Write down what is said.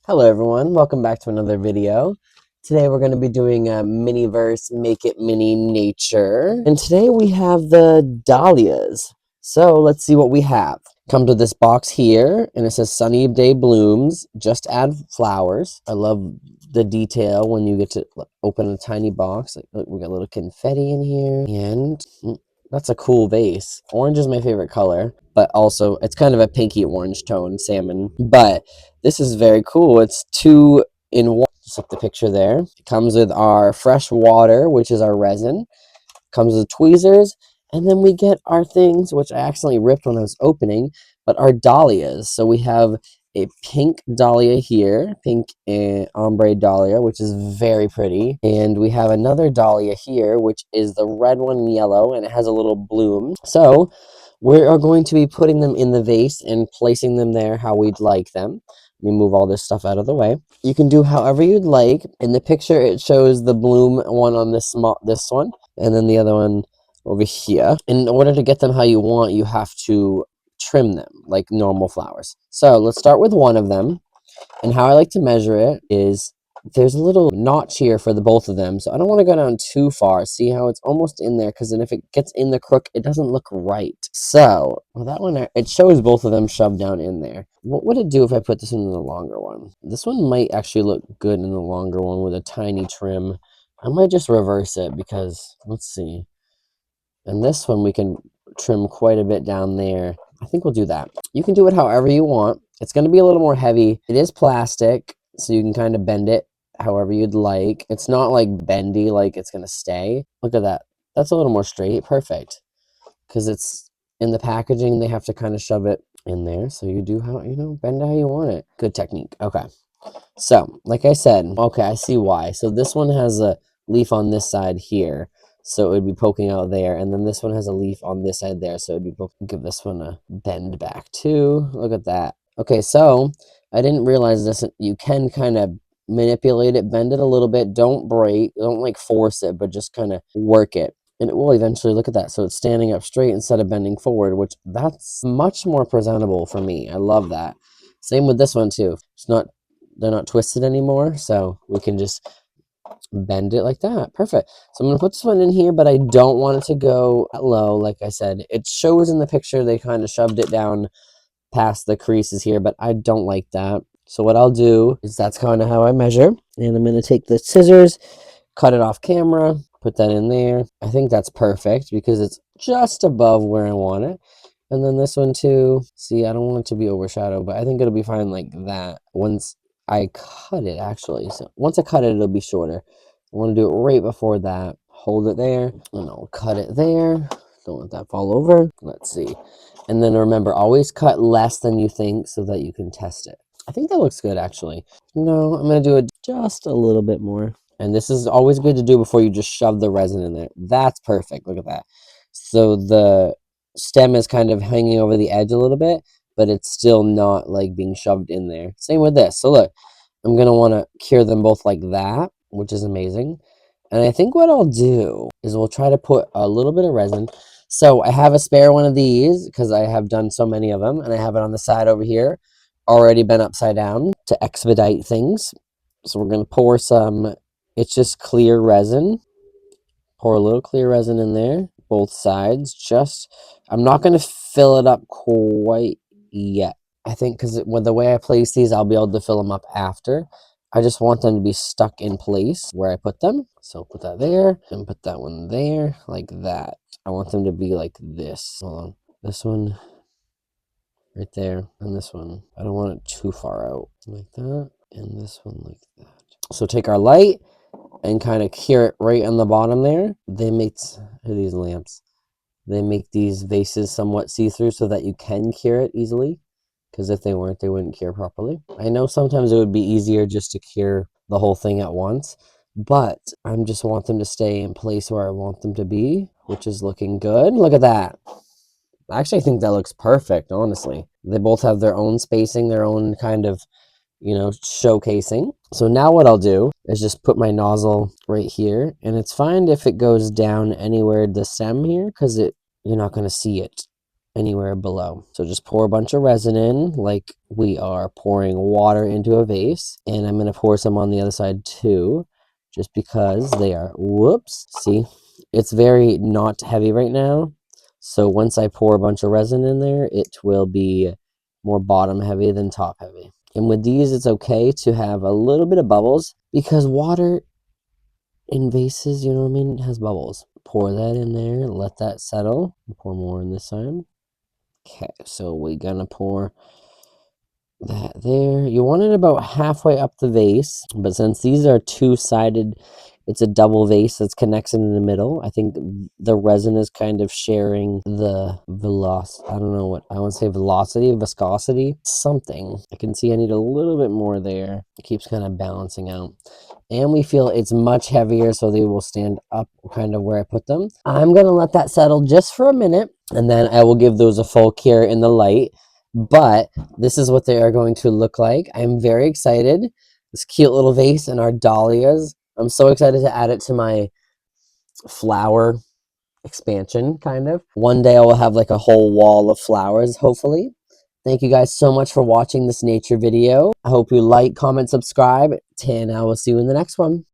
Hello everyone, welcome back to another video. Today we're going to be doing a Miniverse Make It Mini Nature. And today we have the Dahlias. So let's see what we have. Come to this box here and it says Sunny Day Blooms, just add flowers. I love the detail when you get to open a tiny box. Like, look, we got a little confetti in here and that's a cool vase. Orange is my favorite color, but also it's kind of a pinky orange tone, salmon. But this is very cool. It's 2 in 1. Just like the picture there. It comes with our fresh water, which is our resin. Comes with tweezers. And then we get our things, which I accidentally ripped when I was opening, but our dahlias. So we have a pink dahlia here, pink and ombre dahlia, which is very pretty. And we have another dahlia here, which is the red one yellow, and it has a little bloom. So we are going to be putting them in the vase and placing them there how we'd like them. Let me move all this stuff out of the way. You can do however you'd like. In the picture, it shows the bloom one on this one, and then the other one over here. In order to get them how you want, you have to trim them like normal flowers. So let's start with one of them. And how I like to measure it is there's a little notch here for the both of them. So I don't want to go down too far. See how it's almost in there, because then if it gets in the crook, it doesn't look right. So, well, that one, it shows both of them shoved down in there. What would it do if I put this in the longer one? This one might actually look good in the longer one with a tiny trim. I might just reverse it because, let's see. And this one we can trim quite a bit down there. I think we'll do that. You can do it however you want. It's going to be a little more heavy. It is plastic, so you can kind of bend it however you'd like. It's not like bendy, like it's going to stay. Look at that. That's a little more straight. Perfect. Because it's in the packaging, they have to kind of shove it in there. So you do how, bend it how you want it. Good technique. Okay. So, like I said, okay, I see why. So this one has a leaf on this side here. So it would be poking out there. And then this one has a leaf on this side there. So it would be poking. Give this one a bend back too. Look at that. Okay, so I didn't realize this. You can kind of manipulate it, bend it a little bit. Don't break. Don't like force it, but just kind of work it. And it will eventually, look at that. So it's standing up straight instead of bending forward, which that's much more presentable for me. I love that. Same with this one too. They're not twisted anymore. So we can just bend it like that. Perfect. So I'm going to put this one in here, but I don't want it to go low. Like I said, it shows in the picture they kind of shoved it down past the creases here, but I don't like that. So what I'll do is that's kind of how I measure. And I'm going to take the scissors, cut it off camera, put that in there. I think that's perfect because it's just above where I want it. And then this one too. See, I don't want it to be overshadowed, but I think it'll be fine like that once I cut it, actually. So once I cut it, it'll be shorter. I want to do it right before that. Hold it there, and I'll cut it there. Don't let that fall over. Let's see. And then remember, always cut less than you think so that you can test it. I think that looks good, actually. No, I'm going to do it just a little bit more. And this is always good to do before you just shove the resin in there. That's perfect. Look at that. So the stem is kind of hanging over the edge a little bit, but it's still not like being shoved in there. Same with this. So look, I'm going to want to cure them both like that, which is amazing. And I think what I'll do is we'll try to put a little bit of resin. So I have a spare one of these because I have done so many of them, and I have it on the side over here, already been upside down to expedite things. So we're going to pour some, it's just clear resin. Pour a little clear resin in there, both sides. I'm not going to fill it up quite yet. I think because with the way I place these, I'll be able to fill them up after. I just want them to be stuck in place where I put them. So put that there and put that one there like that. I want them to be like this. Hold on. This one right there and this one. I don't want it too far out. Like that and this one like that. So take our light and kind of cure it right on the bottom there. They make these lamps. They make these vases somewhat see-through so that you can cure it easily. Because if they weren't, they wouldn't cure properly. I know sometimes it would be easier just to cure the whole thing at once, but I just want them to stay in place where I want them to be, which is looking good. Look at that. I actually think that looks perfect, honestly. They both have their own spacing, their own kind of, showcasing. So now what I'll do is just put my nozzle right here, and it's fine if it goes down anywhere the stem here, because you're not going to see it. anywhere below. So just pour a bunch of resin in like we are pouring water into a vase. And I'm going to pour some on the other side too, just because they are, whoops, see, it's very not heavy right now. So once I pour a bunch of resin in there, it will be more bottom heavy than top heavy. And with these, it's okay to have a little bit of bubbles because water in vases, you know what I mean, it has bubbles. Pour that in there, let that settle. Pour more in this side. Okay, so we're gonna pour that there. You want it about halfway up the vase, but since these are two-sided, it's a double vase that's connected in the middle. I think the resin is kind of sharing the velocity. I don't know what I want to say, velocity, viscosity, something. I can see I need a little bit more there. It keeps kind of balancing out. And we feel it's much heavier, so they will stand up kind of where I put them. I'm gonna let that settle just for a minute, and then I will give those a full cure in the light. But this is what they are going to look like. I'm very excited. This cute little vase and our dahlias. I'm so excited to add it to my flower expansion, kind of. One day I will have like a whole wall of flowers, hopefully. Thank you guys so much for watching this nature video. I hope you like, comment, subscribe, and I will see you in the next one.